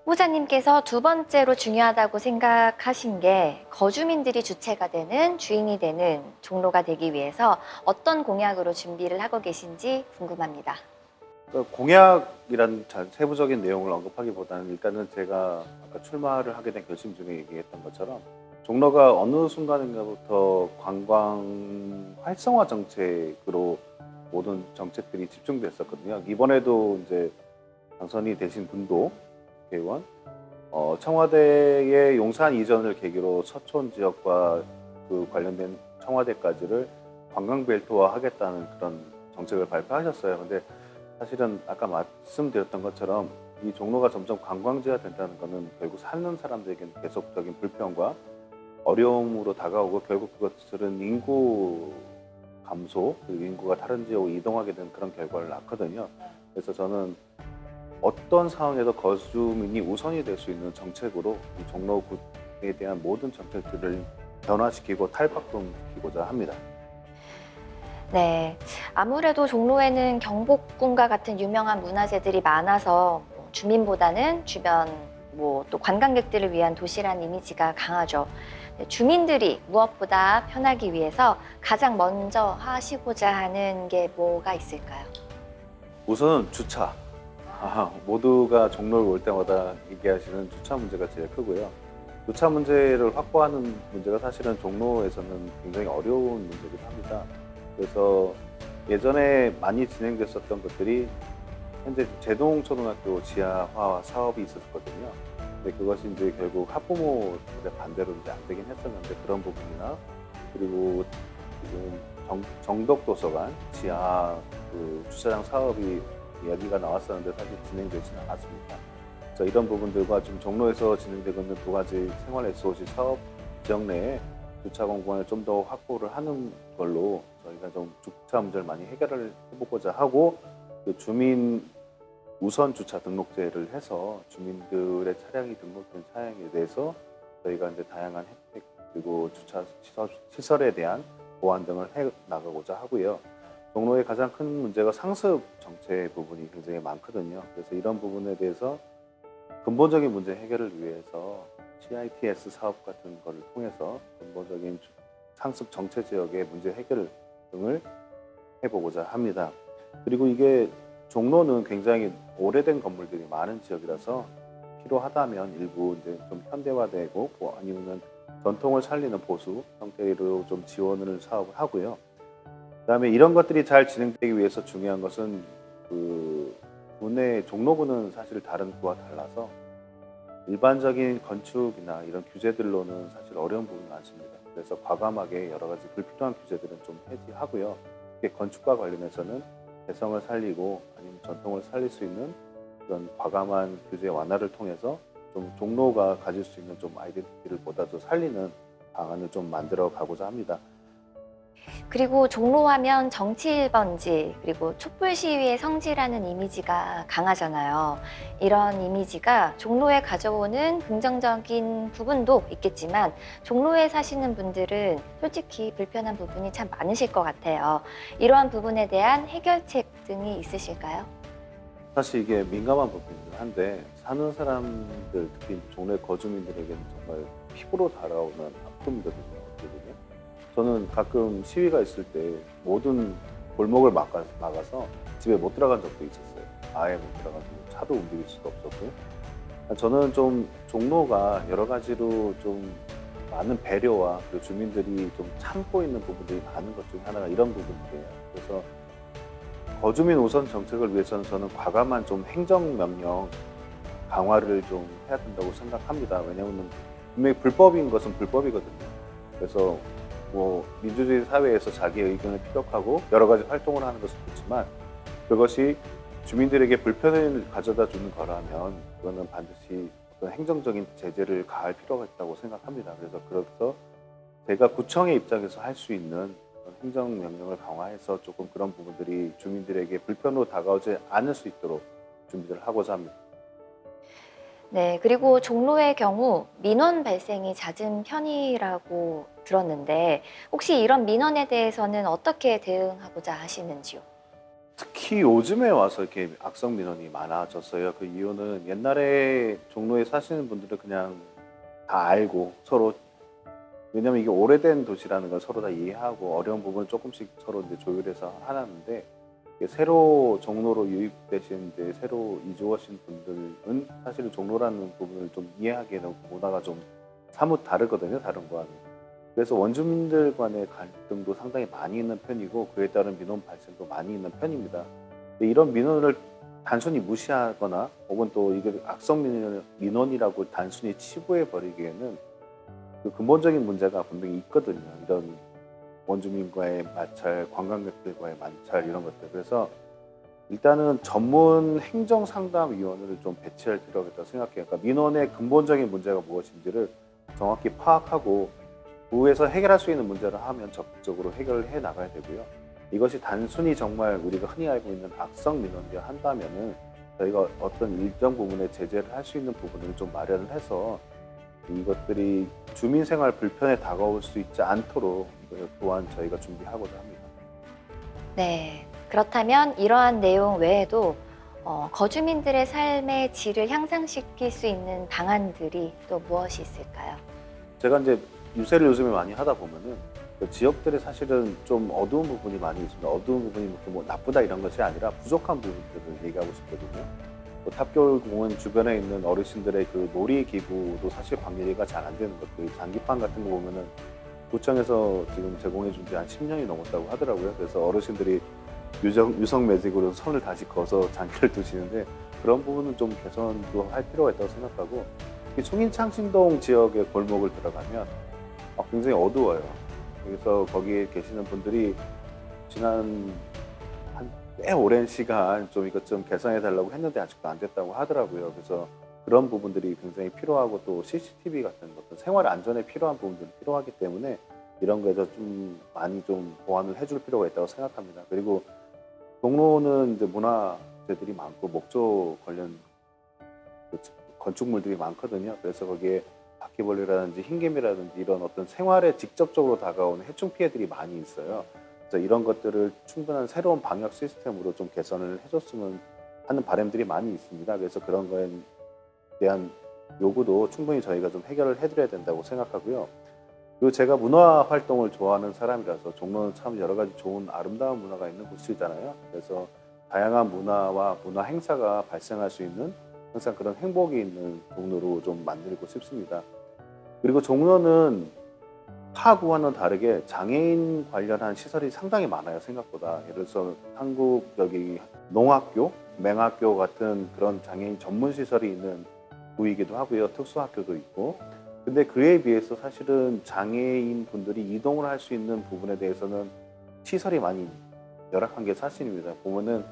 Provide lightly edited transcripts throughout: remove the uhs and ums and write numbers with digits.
후보자님께서 두 번째로 중요하다고 생각하신 게 거주민들이 주체가 되는 주인이 되는 종로가 되기 위해서 어떤 공약으로 준비를 하고 계신지 궁금합니다. 그러니까 공약이란 세부적인 내용을 언급하기보다는 일단은 제가 아까 출마를 하게 된 결심 중에 얘기했던 것처럼 종로가 어느 순간인가부터 관광 활성화 정책으로 모든 정책들이 집중됐었거든요. 이번에도 이제 당선이 되신 분도 국회의원, 청와대의 용산 이전을 계기로 서촌 지역과 그 관련된 청와대까지를 관광벨트화 하겠다는 그런 정책을 발표하셨어요. 근데 사실은 아까 말씀드렸던 것처럼 이 종로가 점점 관광지가 된다는 것은 결국 사는 사람들에게는 계속적인 불편과 어려움으로 다가오고 결국 그것들은 인구 감소, 그리고 인구가 다른 지역으로 이동하게 되는 그런 결과를 낳거든요. 그래서 저는 어떤 상황에도 거주민이 우선이 될 수 있는 정책으로 이 종로구에 대한 모든 정책들을 변화시키고 탈바꿈시키고자 합니다. 네, 아무래도 종로에는 경복궁과 같은 유명한 문화재들이 많아서 주민보다는 주변 또 관광객들을 위한 도시라는 이미지가 강하죠. 주민들이 무엇보다 편하기 위해서 가장 먼저 하시고자 하는 게 뭐가 있을까요? 우선은 주차. 모두가 종로를 올 때마다 얘기하시는 주차 문제가 제일 크고요. 주차 문제를 확보하는 문제가 사실은 종로에서는 굉장히 어려운 문제이기도 합니다. 그래서 예전에 많이 진행됐었던 것들이 현재 제동초등학교 지하화 사업이 있었거든요. 근데 그것이 이제 결국 학부모들의 반대로 이제 안 되긴 했었는데 그런 부분이나 그리고 지금 정덕도서관 지하 그 주차장 사업이 이야기가 나왔었는데 사실 진행되지는 않았습니다. 그래서 이런 부분들과 좀 종로에서 진행되고 있는 두 가지 생활 SOC 사업 지역 내에 주차 공간을 좀 더 확보를 하는 걸로 저희가 좀 주차 문제를 많이 해결을 해보고자 하고 그 주민 우선 주차 등록제를 해서 주민들의 차량이 등록된 차량에 대해서 저희가 이제 다양한 혜택 그리고 주차 시설에 대한 보완 등을 해 나가고자 하고요. 종로의 가장 큰 문제가 상습 정체 부분이 굉장히 많거든요. 그래서 이런 부분에 대해서 근본적인 문제 해결을 위해서 CITS 사업 같은 거를 통해서 근본적인 상습 정체 지역의 문제 해결 등을 해보고자 합니다. 그리고 이게 종로는 굉장히 오래된 건물들이 많은 지역이라서 필요하다면 일부 이제 좀 현대화되고 아니면 전통을 살리는 보수 형태로 좀 지원을 사업을 하고요. 그다음에 이런 것들이 잘 진행되기 위해서 중요한 것은 그 구내 종로구는 사실 다른 구와 달라서 일반적인 건축이나 이런 규제들로는 사실 어려운 부분이 많습니다. 그래서 과감하게 여러 가지 불필요한 규제들은 좀 폐지하고요. 특히 건축과 관련해서는 개성을 살리고 아니면 전통을 살릴 수 있는 그런 과감한 규제 완화를 통해서 좀 종로가 가질 수 있는 좀 아이덴티티를 보다 더 살리는 방안을 좀 만들어 가고자 합니다. 그리고 종로하면 정치 1번지 그리고 촛불 시위의 성지라는 이미지가 강하잖아요. 이런 이미지가 종로에 가져오는 긍정적인 부분도 있겠지만 종로에 사시는 분들은 솔직히 불편한 부분이 참 많으실 것 같아요. 이러한 부분에 대한 해결책 등이 있으실까요? 사실 이게 민감한 부분이긴 한데 사는 사람들 특히 종로의 거주민들에게는 정말 피부로 다가오는 아픔이거든요. 어떻게 보면. 저는 가끔 시위가 있을 때 모든 골목을 막아서 집에 못 들어간 적도 있었어요. 아예 못 들어가서 차도 움직일 수도 없었고요. 저는 좀 종로가 여러 가지로 좀 많은 배려와 그리고 주민들이 좀 참고 있는 부분들이 많은 것 중에 하나가 이런 부분이에요. 그래서 거주민 우선 정책을 위해서는 저는 과감한 좀 행정명령 강화를 좀 해야 된다고 생각합니다. 왜냐하면 분명히 불법인 것은 불법이거든요. 그래서 민주주의 사회에서 자기의 의견을 피력하고 여러 가지 활동을 하는 것은 좋지만 그것이 주민들에게 불편을 가져다 주는 거라면 그거는 반드시 어떤 행정적인 제재를 가할 필요가 있다고 생각합니다. 그래서 제가 구청의 입장에서 할 수 있는 행정명령을 강화해서 조금 그런 부분들이 주민들에게 불편으로 다가오지 않을 수 있도록 준비를 하고자 합니다. 네, 그리고 종로의 경우 민원 발생이 잦은 편이라고 들었는데 혹시 이런 민원에 대해서는 어떻게 대응하고자 하시는지요? 특히 요즘에 와서 이렇게 악성 민원이 많아졌어요. 그 이유는 옛날에 종로에 사시는 분들은 그냥 다 알고 서로, 왜냐면 이게 오래된 도시라는 걸 서로 다 이해하고 어려운 부분을 조금씩 서로 이제 조율해서 하는데, 이게 새로 종로로 유입되신 이제 새로 이주 오신 분들은 사실은 종로라는 부분을 좀 이해하기에는 문화가 좀 사뭇 다르거든요, 다른 거와는. 그래서 원주민들 간의 갈등도 상당히 많이 있는 편이고, 그에 따른 민원 발생도 많이 있는 편입니다. 근데 이런 민원을 단순히 무시하거나 혹은 또 이게 악성 민원이라고 단순히 치부해 버리기에는 그 근본적인 문제가 분명히 있거든요. 이런 원주민과의 마찰, 관광객들과의 마찰, 이런 것들. 그래서 일단은 전문 행정상담위원회를 좀 배치할 필요가 있다고 생각해요. 그러니까 민원의 근본적인 문제가 무엇인지를 정확히 파악하고 구에서 해결할 수 있는 문제를 하면 적극적으로 해결을 해 나가야 되고요. 이것이 단순히 정말 우리가 흔히 알고 있는 악성 민원이라 한다면은 저희가 어떤 일정 부분의 제재를 할 수 있는 부분을 좀 마련을 해서 이것들이 주민 생활 불편에 다가올 수 있지 않도록 이걸 또한 저희가 준비하고자 합니다. 네. 그렇다면 이러한 내용 외에도 거주민들의 삶의 질을 향상시킬 수 있는 방안들이 또 무엇이 있을까요? 제가 이제 유세를 요즘에 많이 하다 보면은 그 지역들이 사실은 좀 어두운 부분이 많이 있습니다. 어두운 부분이 뭐 나쁘다 이런 것이 아니라 부족한 부분들을 얘기하고 싶거든요. 뭐 탑골공원 주변에 있는 어르신들의 그 놀이기구도 사실 관리가 잘 안 되는 것들, 장기판 같은 거 보면은 구청에서 지금 제공해 준 지 한 10년이 넘었다고 하더라고요. 그래서 어르신들이 유성 매직으로 선을 다시 그어서 장기를 두시는데, 그런 부분은 좀 개선도 할 필요가 있다고 생각하고, 이 충인창신동 지역의 골목을 들어가면 굉장히 어두워요. 그래서 거기에 계시는 분들이 지난 한 꽤 오랜 시간 좀 이것 좀 개선해 달라고 했는데 아직도 안 됐다고 하더라고요. 그래서 그런 부분들이 굉장히 필요하고, 또 CCTV 같은 것들, 생활 안전에 필요한 부분들이 필요하기 때문에 이런 거에서 좀 많이 좀 보완을 해줄 필요가 있다고 생각합니다. 그리고 종로는 이제 문화재들이 많고 목조 관련 그 건축물들이 많거든요. 그래서 거기에 바퀴벌레라든지 흰개미라든지 이런 어떤 생활에 직접적으로 다가오는 해충 피해들이 많이 있어요. 그래서 이런 것들을 충분한 새로운 방역 시스템으로 좀 개선을 해줬으면 하는 바람들이 많이 있습니다. 그래서 그런 거에 대한 요구도 충분히 저희가 좀 해결을 해드려야 된다고 생각하고요. 그리고 제가 문화 활동을 좋아하는 사람이라서 종로는 참 여러 가지 좋은 아름다운 문화가 있는 곳이잖아요. 그래서 다양한 문화와 문화 행사가 발생할 수 있는 항상 그런 행복이 있는 종로로 좀 만들고 싶습니다. 그리고 종로는 타구와는 다르게 장애인 관련한 시설이 상당히 많아요, 생각보다. 예를 들어서 한국 여기 농학교, 맹학교 같은 그런 장애인 전문 시설이 있는 구이기도 하고요. 특수학교도 있고. 근데 그에 비해서 사실은 장애인 분들이 이동을 할 수 있는 부분에 대해서는 시설이 많이 열악한 게 사실입니다. 보면은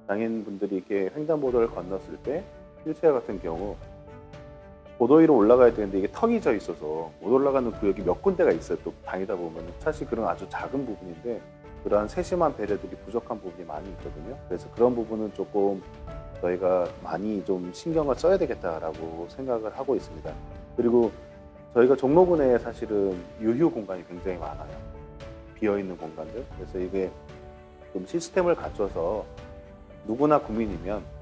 장애인 분들이 이렇게 횡단보도를 건넜을 때 휠체어 같은 경우 보도 위로 올라가야 되는데 이게 턱이 져 있어서 못 올라가는 구역이 몇 군데가 있어요. 또 다니다 보면 사실 그런 아주 작은 부분인데 그러한 세심한 배려들이 부족한 부분이 많이 있거든요. 그래서 그런 부분은 조금 저희가 많이 좀 신경을 써야 되겠다라고 생각을 하고 있습니다. 그리고 저희가 종로구내에 사실은 유휴 공간이 굉장히 많아요. 비어있는 공간들. 그래서 이게 좀 시스템을 갖춰서 누구나 국민이면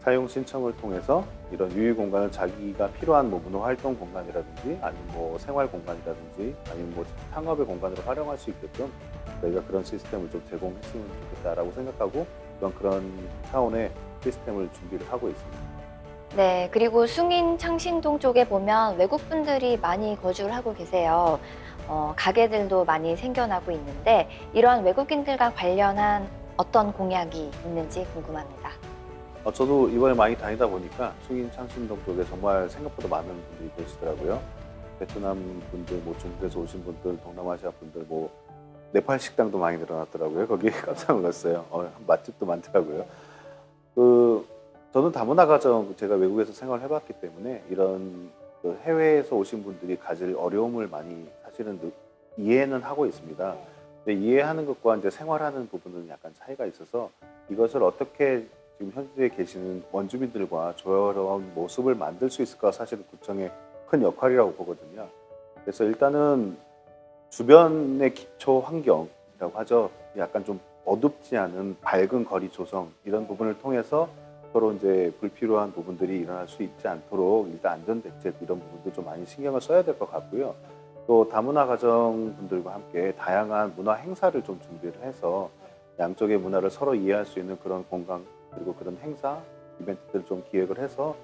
사용 신청을 통해서 이런 유휴 공간을 자기가 필요한 뭐 문화 활동 공간이라든지 아니면 뭐 생활 공간이라든지 아니면 뭐 상업의 공간으로 활용할 수 있게끔 저희가 그런 시스템을 좀 제공했으면 좋겠다라고 생각하고 그런 차원의 시스템을 준비를 하고 있습니다. 네, 그리고 숭인 창신동 쪽에 보면 외국분들이 많이 거주를 하고 계세요. 가게들도 많이 생겨나고 있는데 이러한 외국인들과 관련한 어떤 공약이 있는지 궁금합니다. 저도 이번에 많이 다니다 보니까 숭인 창신동 쪽에 정말 생각보다 많은 분들이 계시더라고요. 베트남 분들, 뭐 중국에서 오신 분들, 동남아시아 분들, 뭐 네팔 식당도 많이 늘어났더라고요. 거기 깜짝 놀랐어요. 맛집도 많더라고요. 저는 다문화 가정, 제가 외국에서 생활을 해봤기 때문에 이런 해외에서 오신 분들이 가질 어려움을 많이 사실은 이해는 하고 있습니다. 근데 이해하는 것과 이제 생활하는 부분은 약간 차이가 있어서 이것을 어떻게 지금 현지에 계시는 원주민들과 조화로운 모습을 만들 수 있을까 사실은 구청의 큰 역할이라고 보거든요. 그래서 일단은 주변의 기초 환경이라고 하죠. 약간 좀 어둡지 않은 밝은 거리 조성 이런 부분을 통해서 서로 이제 불필요한 부분들이 일어날 수 있지 않도록 일단 안전 대책 이런 부분도 좀 많이 신경을 써야 될 것 같고요. 또 다문화 가정분들과 함께 다양한 문화 행사를 좀 준비를 해서 양쪽의 문화를 서로 이해할 수 있는 그런 공간 그리고 그런 행사 이벤트들을 좀 기획을 해서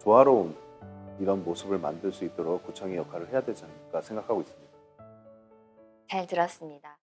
조화로운 이런 모습을 만들 수 있도록 구청의 역할을 해야 되지 않을까 생각하고 있습니다. 잘 들었습니다.